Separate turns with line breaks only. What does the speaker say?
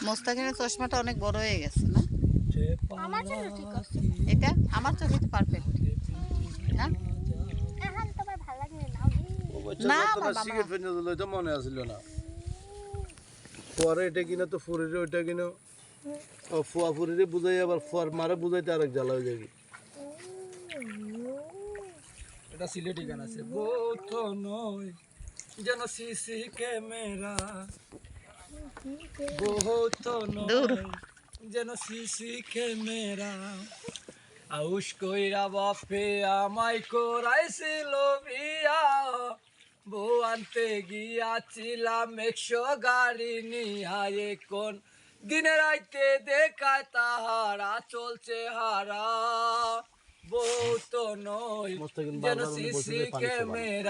মোস্তাকিনের চশমাটা অনেক বড় হয়ে গেছে না?
আমার জন্য ঠিক আছে।
এটা আমার চোখে তো পারফেক্ট না?
এখন তোমার ভালো লাগে না?
না,
না
বাবা,
সিগারেট ফেলে দিল, এটা মনে আসিল না। পরে এটা কিনা তো ফুরিরে ওইটা কিনা ফুয়া ফুরিরে বুঝাই, আবার ফুয়ার মারে বুঝাইতে আরেক জ্বালা হয়ে যাবে।
এটা সিলেটি গান আছে, বউ তো নয় যেন সিসি ক্যামেরা, বউ তো
দূর।
নয় যেন সিসি ক্যামেরা, আউশ কইরা বাপে আমায় করাইছিল বিয়া, বউ আনতে গিয়াছিলাম 100 গাড়ি নিয়া, এখন দিনে রাইতে দেখায় তাহারা চলছে হারা, বউ তো নয়
মোস্তাকিন
যেন
বারবার উনি বলছে
সিসি
যে পানি খাবা না।
ক্যামেরা।